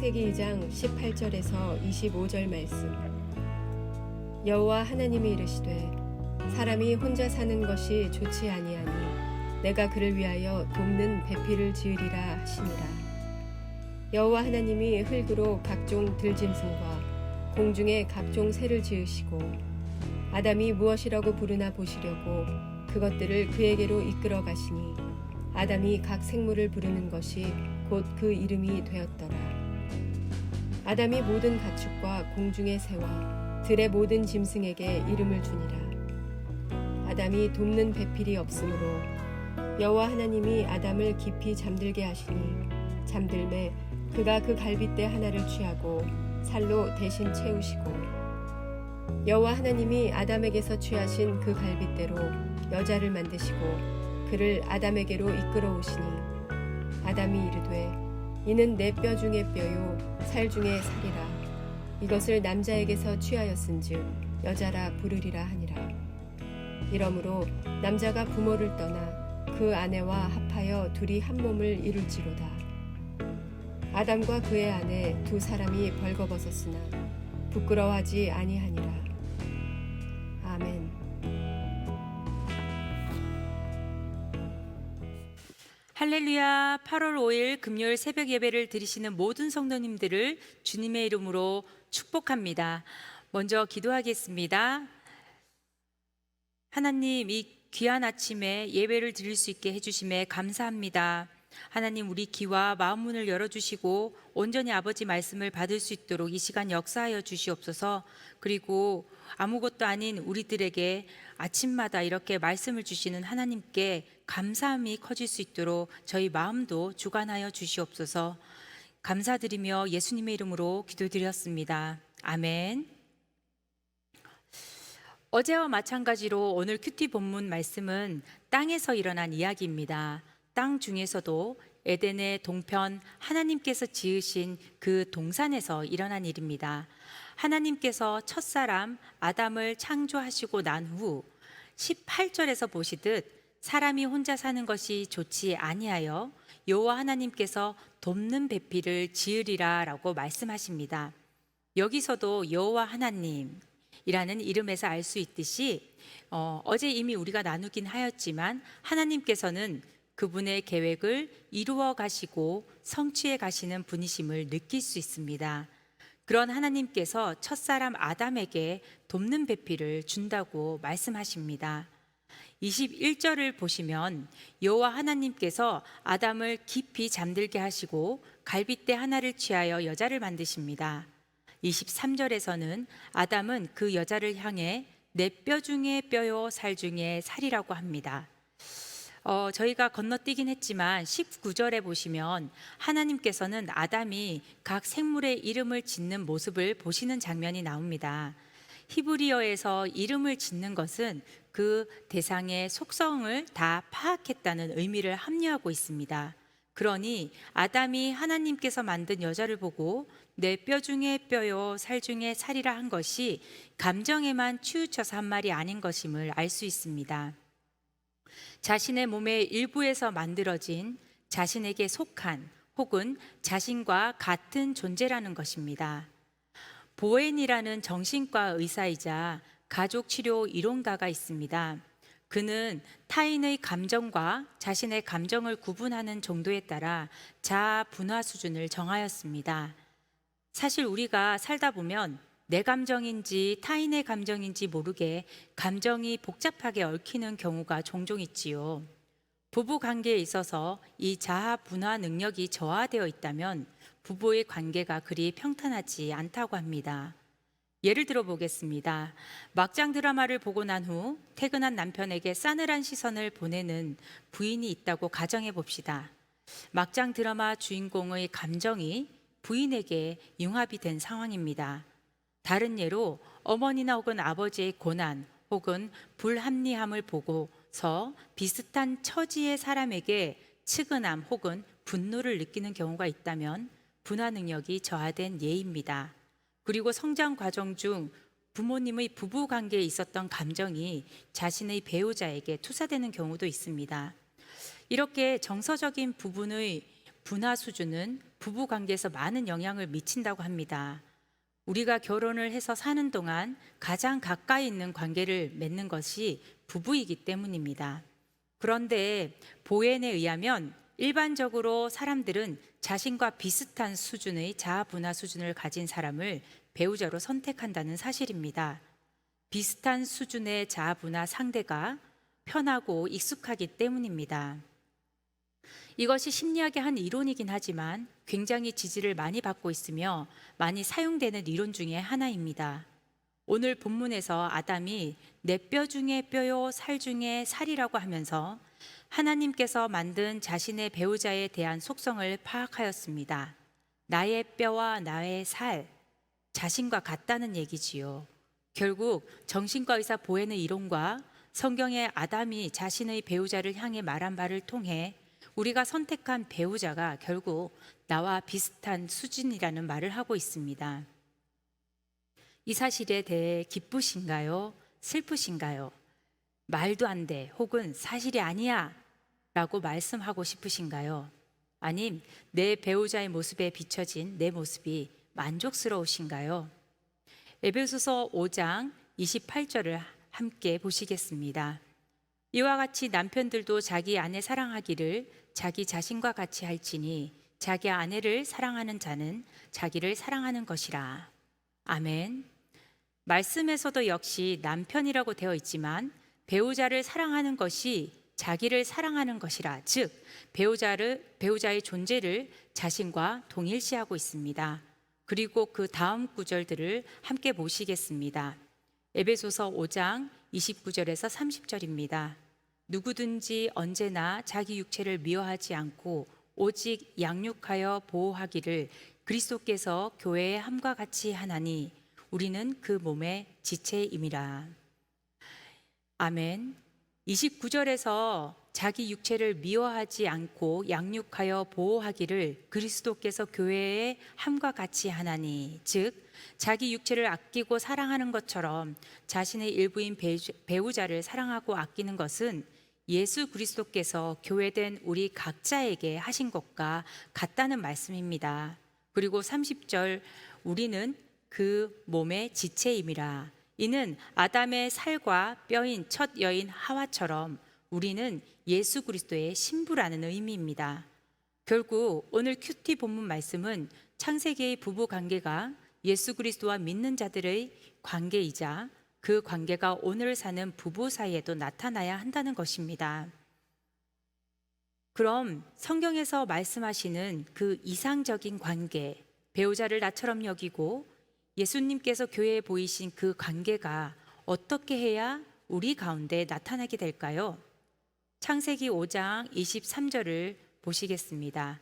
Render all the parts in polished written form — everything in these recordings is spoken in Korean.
창세기 2장 18절에서 25절 말씀. 여호와 하나님이 이르시되 사람이 혼자 사는 것이 좋지 아니하니 내가 그를 위하여 돕는 배필을 지으리라 하시니라. 여호와 하나님이 흙으로 각종 들짐승과 공중에 각종 새를 지으시고 아담이 무엇이라고 부르나 보시려고 그것들을 그에게로 이끌어 가시니 아담이 각 생물을 부르는 것이 곧 그 이름이 되었더라. 아담이 모든 가축과 공중의 새와 들의 모든 짐승에게 이름을 주니라. 아담이 돕는 배필이 없으므로 여호와 하나님이 아담을 깊이 잠들게 하시니 잠들매 그가 그 갈빗대 하나를 취하고 살로 대신 채우시고 여호와 하나님이 아담에게서 취하신 그 갈빗대로 여자를 만드시고 그를 아담에게로 이끌어 오시니 아담이 이르되 이는 내 뼈 중의 뼈요 살 중의 살이라. 이것을 남자에게서 취하였은즉 여자라 부르리라 하니라. 이러므로 남자가 부모를 떠나 그 아내와 합하여 둘이 한 몸을 이룰지로다. 아담과 그의 아내 두 사람이 벌거벗었으나 부끄러워하지 아니하니라. 아멘. 할렐루야. 8월 5일 금요일 새벽 예배를 드리시는 모든 성도님들을 주님의 이름으로 축복합니다. 먼저 기도하겠습니다. 하나님, 이 귀한 아침에 예배를 드릴 수 있게 해주심에 감사합니다. 하나님, 우리 귀와 마음 문을 열어주시고 온전히 아버지 말씀을 받을 수 있도록 이 시간 역사하여 주시옵소서. 그리고 아무것도 아닌 우리들에게 아침마다 이렇게 말씀을 주시는 하나님께 감사함이 커질 수 있도록 저희 마음도 주관하여 주시옵소서. 감사드리며 예수님의 이름으로 기도드렸습니다. 아멘. 어제와 마찬가지로 오늘 큐티 본문 말씀은 땅에서 일어난 이야기입니다. 땅 중에서도 에덴의 동편 하나님께서 지으신 그 동산에서 일어난 일입니다. 하나님께서 첫사람 아담을 창조하시고 난 후 18절에서 보시듯 사람이 혼자 사는 것이 좋지 아니하여 여호와 하나님께서 돕는 배필을 지으리라 라고 말씀하십니다. 여기서도 여호와 하나님이라는 이름에서 알 수 있듯이 어제 이미 우리가 나누긴 하였지만 하나님께서는 그분의 계획을 이루어 가시고 성취해 가시는 분이심을 느낄 수 있습니다. 그런 하나님께서 첫사람 아담에게 돕는 배필을 준다고 말씀하십니다. 21절을 보시면 여호와 하나님께서 아담을 깊이 잠들게 하시고 갈빗대 하나를 취하여 여자를 만드십니다. 23절에서는 아담은 그 여자를 향해 내 뼈 중에 뼈요 살 중에 살이라고 합니다. 저희가 건너뛰긴 했지만 19절에 보시면 하나님께서는 아담이 각 생물의 이름을 짓는 모습을 보시는 장면이 나옵니다. 히브리어에서 이름을 짓는 것은 그 대상의 속성을 다 파악했다는 의미를 함유하고 있습니다. 그러니 아담이 하나님께서 만든 여자를 보고 내 뼈 중에 뼈요 살 중에 살이라 한 것이 감정에만 치우쳐서 한 말이 아닌 것임을 알 수 있습니다. 자신의 몸의 일부에서 만들어진 자신에게 속한 혹은 자신과 같은 존재라는 것입니다. 보엔이라는 정신과 의사이자 가족치료 이론가가 있습니다. 그는 타인의 감정과 자신의 감정을 구분하는 정도에 따라 자아 분화 수준을 정하였습니다. 사실 우리가 살다 보면 내 감정인지 타인의 감정인지 모르게 감정이 복잡하게 얽히는 경우가 종종 있지요. 부부 관계에 있어서 이 자아 분화 능력이 저하되어 있다면 부부의 관계가 그리 평탄하지 않다고 합니다. 예를 들어 보겠습니다. 막장 드라마를 보고 난 후 퇴근한 남편에게 싸늘한 시선을 보내는 부인이 있다고 가정해 봅시다. 막장 드라마 주인공의 감정이 부인에게 융합이 된 상황입니다. 다른 예로 어머니나 혹은 아버지의 고난 혹은 불합리함을 보고서 비슷한 처지의 사람에게 측은함 혹은 분노를 느끼는 경우가 있다면 분화 능력이 저하된 예입니다. 그리고 성장 과정 중 부모님의 부부 관계에 있었던 감정이 자신의 배우자에게 투사되는 경우도 있습니다. 이렇게 정서적인 부분의 분화 수준은 부부 관계에서 많은 영향을 미친다고 합니다. 우리가 결혼을 해서 사는 동안 가장 가까이 있는 관계를 맺는 것이 부부이기 때문입니다. 그런데 보엔에 의하면 일반적으로 사람들은 자신과 비슷한 수준의 자아 분화 수준을 가진 사람을 배우자로 선택한다는 사실입니다. 비슷한 수준의 자아 분화 상대가 편하고 익숙하기 때문입니다. 이것이 심리학의 한 이론이긴 하지만 굉장히 지지를 많이 받고 있으며 많이 사용되는 이론 중에 하나입니다. 오늘 본문에서 아담이 내 뼈 중에 뼈요 살 중에 살이라고 하면서 하나님께서 만든 자신의 배우자에 대한 속성을 파악하였습니다. 나의 뼈와 나의 살, 자신과 같다는 얘기지요. 결국 정신과 의사 보엔의 이론과 성경의 아담이 자신의 배우자를 향해 말한 바를 통해 우리가 선택한 배우자가 결국 나와 비슷한 수준이라는 말을 하고 있습니다. 이 사실에 대해 기쁘신가요? 슬프신가요? 말도 안 돼, 혹은 사실이 아니야 라고 말씀하고 싶으신가요? 아님 내 배우자의 모습에 비춰진 내 모습이 만족스러우신가요? 에베소서 5장 28절을 함께 보시겠습니다. 이와 같이 남편들도 자기 아내 사랑하기를 자기 자신과 같이 할지니 자기 아내를 사랑하는 자는 자기를 사랑하는 것이라. 아멘. 말씀에서도 역시 남편이라고 되어 있지만 배우자를 사랑하는 것이 자기를 사랑하는 것이라, 즉 배우자의 존재를 자신과 동일시하고 있습니다. 그리고 그 다음 구절들을 함께 보시겠습니다. 에베소서 5장 29절에서 30절입니다. 누구든지 언제나 자기 육체를 미워하지 않고 오직 양육하여 보호하기를 그리스도께서 교회의 함과 같이 하나니 우리는 그 몸의 지체임이라. 아멘. 29절에서 자기 육체를 미워하지 않고 양육하여 보호하기를 그리스도께서 교회의 함과 같이 하나니, 즉 자기 육체를 아끼고 사랑하는 것처럼 자신의 일부인 배우자를 사랑하고 아끼는 것은 예수 그리스도께서 교회된 우리 각자에게 하신 것과 같다는 말씀입니다. 그리고 30절, 우리는 그 몸의 지체임이라. 이는 아담의 살과 뼈인 첫 여인 하와처럼 우리는 예수 그리스도의 신부라는 의미입니다. 결국 오늘 큐티 본문 말씀은 창세기의 부부 관계가 예수 그리스도와 믿는 자들의 관계이자 그 관계가 오늘 사는 부부 사이에도 나타나야 한다는 것입니다. 그럼 성경에서 말씀하시는 그 이상적인 관계, 배우자를 나처럼 여기고 예수님께서 교회에 보이신 그 관계가 어떻게 해야 우리 가운데 나타나게 될까요? 창세기 5장 23절을 보시겠습니다.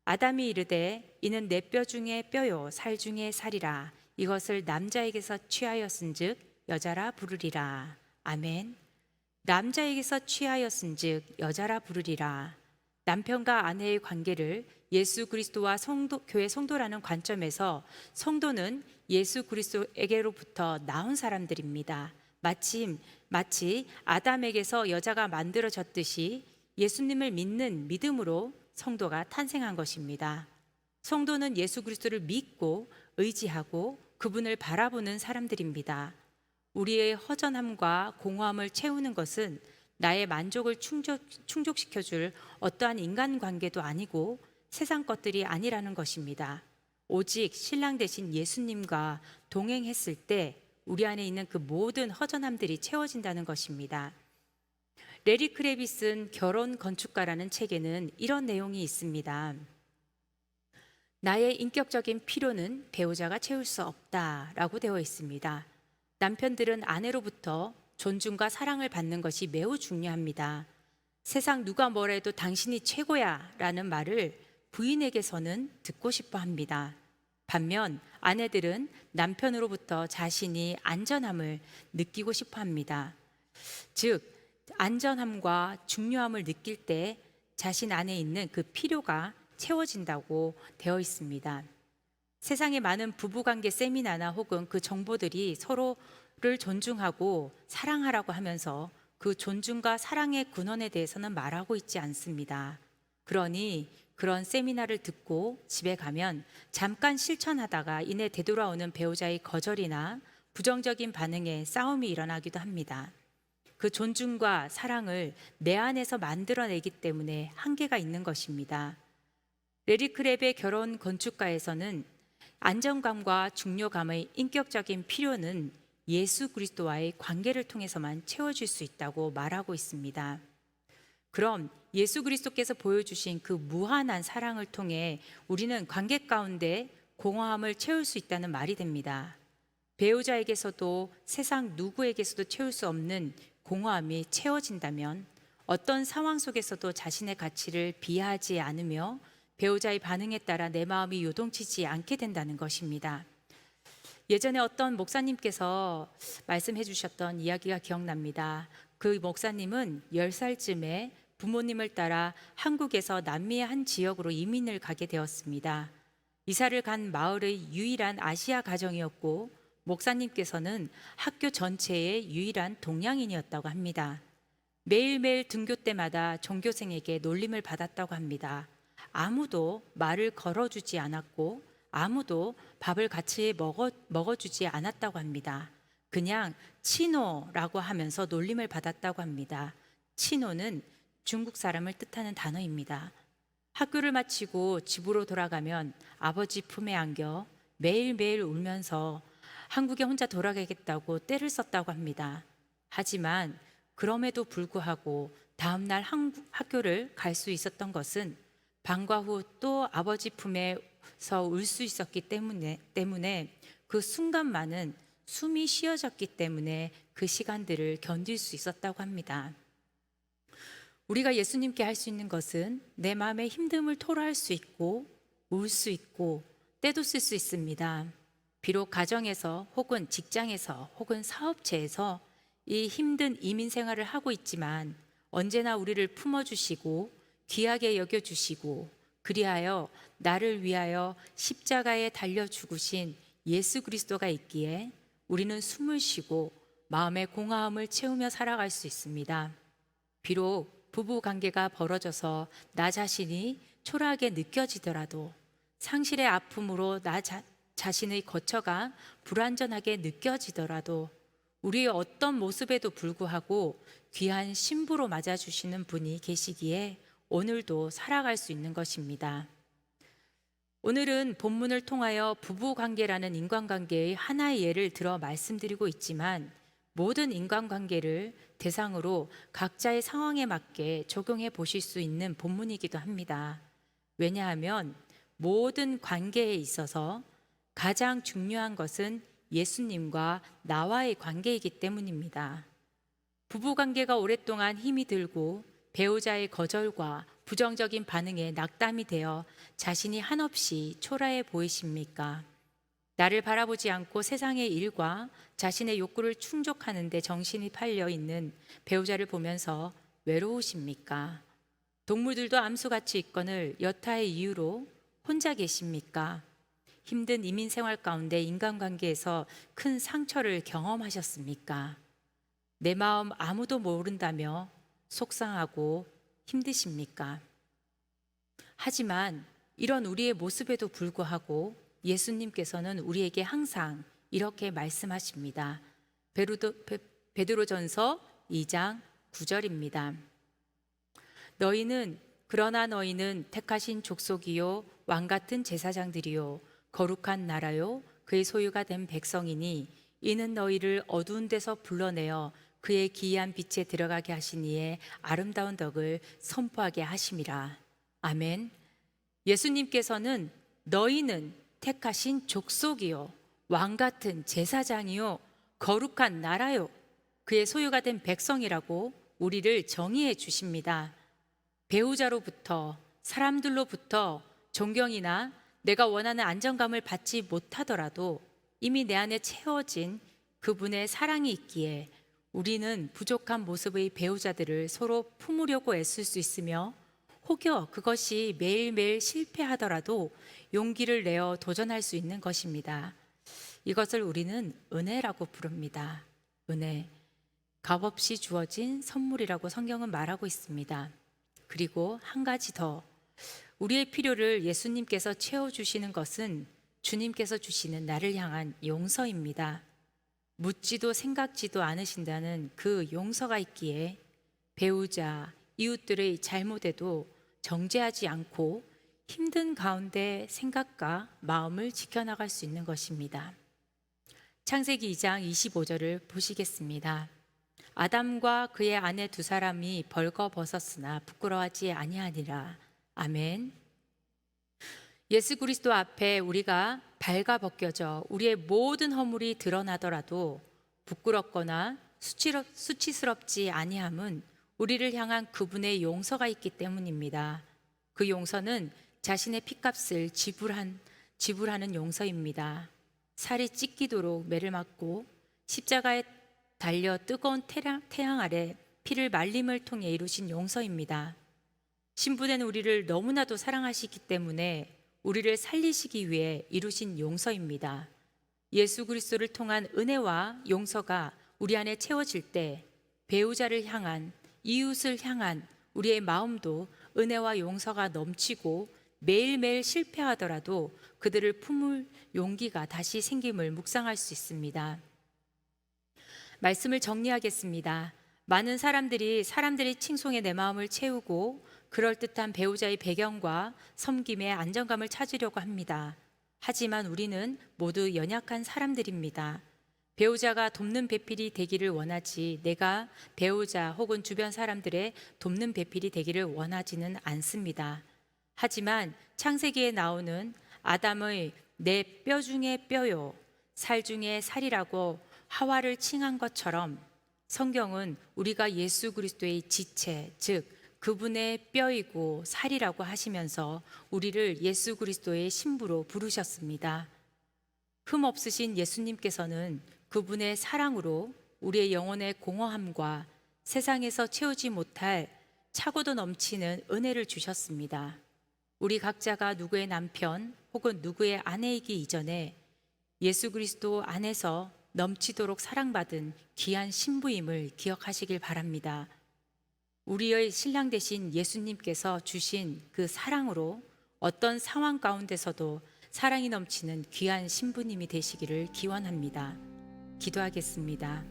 아담이 이르되 이는 내 뼈 중에 뼈요 살 중에 살이라. 이것을 남자에게서 취하였은즉 여자라 부르리라. 아멘. 남자에게서 취하였은즉 여자라 부르리라. 남편과 아내의 관계를 예수 그리스도와 교회 성도라는 관점에서 성도는 예수 그리스도에게로부터 나온 사람들입니다. 마치 아담에게서 여자가 만들어졌듯이 예수님을 믿는 믿음으로 성도가 탄생한 것입니다. 성도는 예수 그리스도를 믿고 의지하고 그분을 바라보는 사람들입니다. 우리의 허전함과 공허함을 채우는 것은 나의 만족을 충족시켜줄 어떠한 인간관계도 아니고 세상 것들이 아니라는 것입니다. 오직 신랑 되신 예수님과 동행했을 때 우리 안에 있는 그 모든 허전함들이 채워진다는 것입니다. 레리 크레비 쓴 결혼 건축가라는 책에는 이런 내용이 있습니다. 나의 인격적인 필요는 배우자가 채울 수 없다라고 되어 있습니다. 남편들은 아내로부터 존중과 사랑을 받는 것이 매우 중요합니다. 세상 누가 뭐래도 당신이 최고야 라는 말을 부인에게서는 듣고 싶어 합니다. 반면 아내들은 남편으로부터 자신이 안전함을 느끼고 싶어 합니다. 즉, 안전함과 중요함을 느낄 때 자신 안에 있는 그 필요가 채워진다고 되어 있습니다. 세상의 많은 부부관계 세미나나 혹은 그 정보들이 서로를 존중하고 사랑하라고 하면서 그 존중과 사랑의 근원에 대해서는 말하고 있지 않습니다. 그러니 그런 세미나를 듣고 집에 가면 잠깐 실천하다가 이내 되돌아오는 배우자의 거절이나 부정적인 반응에 싸움이 일어나기도 합니다. 그 존중과 사랑을 내 안에서 만들어내기 때문에 한계가 있는 것입니다. 레리 크랩의 결혼 건축가에서는 안정감과 중요감의 인격적인 필요는 예수 그리스도와의 관계를 통해서만 채워질 수 있다고 말하고 있습니다. 그럼 예수 그리스도께서 보여주신 그 무한한 사랑을 통해 우리는 관계 가운데 공허함을 채울 수 있다는 말이 됩니다. 배우자에게서도 세상 누구에게서도 채울 수 없는 공허함이 채워진다면 어떤 상황 속에서도 자신의 가치를 비하하지 않으며 배우자의 반응에 따라 내 마음이 요동치지 않게 된다는 것입니다. 예전에 어떤 목사님께서 말씀해 주셨던 이야기가 기억납니다. 그 목사님은 10살쯤에 부모님을 따라 한국에서 남미의 한 지역으로 이민을 가게 되었습니다. 이사를 간 마을의 유일한 아시아 가정이었고 목사님께서는 학교 전체의 유일한 동양인이었다고 합니다. 매일매일 등교 때마다 종교생에게 놀림을 받았다고 합니다. 아무도 말을 걸어주지 않았고 아무도 밥을 같이 먹어주지 않았다고 합니다. 그냥 치노라고 하면서 놀림을 받았다고 합니다. 치노는 중국 사람을 뜻하는 단어입니다. 학교를 마치고 집으로 돌아가면 아버지 품에 안겨 매일매일 울면서 한국에 혼자 돌아가겠다고 떼를 썼다고 합니다. 하지만 그럼에도 불구하고 다음날 학교를 갈 수 있었던 것은 방과 후 또 아버지 품에서 울 수 있었기 때문에 그 순간만은 숨이 쉬어졌기 때문에 그 시간들을 견딜 수 있었다고 합니다. 우리가 예수님께 할 수 있는 것은 내 마음의 힘듦을 토로할 수 있고 울 수 있고 때도 쓸 수 있습니다. 비록 가정에서 혹은 직장에서 혹은 사업체에서 이 힘든 이민 생활을 하고 있지만 언제나 우리를 품어주시고 귀하게 여겨주시고 그리하여 나를 위하여 십자가에 달려 죽으신 예수 그리스도가 있기에 우리는 숨을 쉬고 마음의 공허함을 채우며 살아갈 수 있습니다. 비록 부부 관계가 벌어져서 나 자신이 초라하게 느껴지더라도 상실의 아픔으로 나 자신의 거처가 불완전하게 느껴지더라도 우리의 어떤 모습에도 불구하고 귀한 신부로 맞아주시는 분이 계시기에 오늘도 살아갈 수 있는 것입니다. 오늘은 본문을 통하여 부부관계라는 인간관계의 하나의 예를 들어 말씀드리고 있지만 모든 인간관계를 대상으로 각자의 상황에 맞게 적용해 보실 수 있는 본문이기도 합니다. 왜냐하면 모든 관계에 있어서 가장 중요한 것은 예수님과 나와의 관계이기 때문입니다. 부부관계가 오랫동안 힘이 들고 배우자의 거절과 부정적인 반응에 낙담이 되어 자신이 한없이 초라해 보이십니까? 나를 바라보지 않고 세상의 일과 자신의 욕구를 충족하는 데 정신이 팔려 있는 배우자를 보면서 외로우십니까? 동물들도 암수같이 있거늘 여타의 이유로 혼자 계십니까? 힘든 이민 생활 가운데 인간관계에서 큰 상처를 경험하셨습니까? 내 마음 아무도 모른다며 속상하고 힘드십니까? 하지만 이런 우리의 모습에도 불구하고 예수님께서는 우리에게 항상 이렇게 말씀하십니다. 베드로전서 2장 9절입니다. 그러나 너희는 택하신 족속이요 왕같은 제사장들이요 거룩한 나라요 그의 소유가 된 백성이니 이는 너희를 어두운 데서 불러내어 그의 기이한 빛에 들어가게 하신 이의 아름다운 덕을 선포하게 하심이라. 아멘. 예수님께서는 너희는 택하신 족속이요 왕같은 제사장이요 거룩한 나라요 그의 소유가 된 백성이라고 우리를 정의해 주십니다. 배우자로부터 사람들로부터 존경이나 내가 원하는 안정감을 받지 못하더라도 이미 내 안에 채워진 그분의 사랑이 있기에 우리는 부족한 모습의 배우자들을 서로 품으려고 애쓸 수 있으며 혹여 그것이 매일매일 실패하더라도 용기를 내어 도전할 수 있는 것입니다. 이것을 우리는 은혜라고 부릅니다. 은혜, 값없이 주어진 선물이라고 성경은 말하고 있습니다. 그리고 한 가지 더, 우리의 필요를 예수님께서 채워주시는 것은 주님께서 주시는 나를 향한 용서입니다. 묻지도 생각지도 않으신다는 그 용서가 있기에 배우자, 이웃들의 잘못에도 정죄하지 않고 힘든 가운데 생각과 마음을 지켜나갈 수 있는 것입니다. 창세기 2장 25절을 보시겠습니다. 아담과 그의 아내 두 사람이 벌거벗었으나 부끄러워하지 아니하니라. 아멘. 예수 그리스도 앞에 우리가 발가벗겨져 우리의 모든 허물이 드러나더라도 부끄럽거나 수치스럽지 아니함은 우리를 향한 그분의 용서가 있기 때문입니다. 그 용서는 자신의 피값을 지불하는 용서입니다. 살이 찢기도록 매를 맞고 십자가에 달려 뜨거운 태양 아래 피를 말림을 통해 이루신 용서입니다. 신부된 우리를 너무나도 사랑하시기 때문에 우리를 살리시기 위해 이루신 용서입니다. 예수 그리스도를 통한 은혜와 용서가 우리 안에 채워질 때 배우자를 향한, 이웃을 향한 우리의 마음도 은혜와 용서가 넘치고 매일매일 실패하더라도 그들을 품을 용기가 다시 생김을 묵상할 수 있습니다. 말씀을 정리하겠습니다. 많은 사람들이 사람들의 칭송에 내 마음을 채우고 그럴듯한 배우자의 배경과 섬김의 안정감을 찾으려고 합니다. 하지만 우리는 모두 연약한 사람들입니다. 배우자가 돕는 배필이 되기를 원하지 내가 배우자 혹은 주변 사람들의 돕는 배필이 되기를 원하지는 않습니다. 하지만 창세기에 나오는 아담의 내 뼈 중에 뼈요, 살 중에 살이라고 하와를 칭한 것처럼 성경은 우리가 예수 그리스도의 지체, 즉 그분의 뼈이고 살이라고 하시면서 우리를 예수 그리스도의 신부로 부르셨습니다. 흠 없으신 예수님께서는 그분의 사랑으로 우리의 영혼의 공허함과 세상에서 채우지 못할 차고도 넘치는 은혜를 주셨습니다. 우리 각자가 누구의 남편 혹은 누구의 아내이기 이전에 예수 그리스도 안에서 넘치도록 사랑받은 귀한 신부임을 기억하시길 바랍니다. 우리의 신랑 되신 예수님께서 주신 그 사랑으로 어떤 상황 가운데서도 사랑이 넘치는 귀한 신부님이 되시기를 기원합니다. 기도하겠습니다.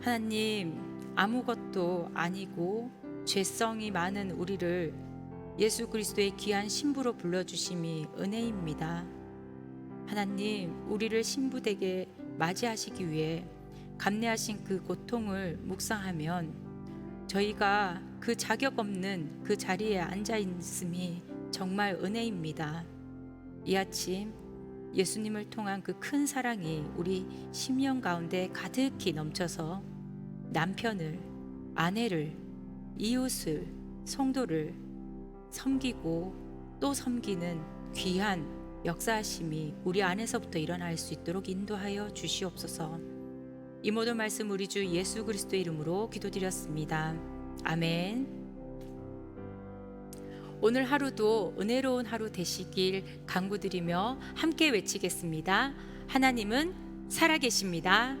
하나님, 아무것도 아니고 죄성이 많은 우리를 예수 그리스도의 귀한 신부로 불러주심이 은혜입니다. 하나님, 우리를 신부되게 맞이하시기 위해 감내하신 그 고통을 묵상하면 저희가 그 자격 없는 그 자리에 앉아 있음이 정말 은혜입니다. 이 아침 예수님을 통한 그 큰 사랑이 우리 심령 가운데 가득히 넘쳐서 남편을, 아내를, 이웃을, 성도를 섬기고 또 섬기는 귀한 역사하심이 우리 안에서부터 일어날 수 있도록 인도하여 주시옵소서. 이 모든 말씀 우리 주 예수 그리스도의 이름으로 기도드렸습니다. 아멘. 오늘 하루도 은혜로운 하루 되시길 간구드리며 함께 외치겠습니다. 하나님은 살아계십니다.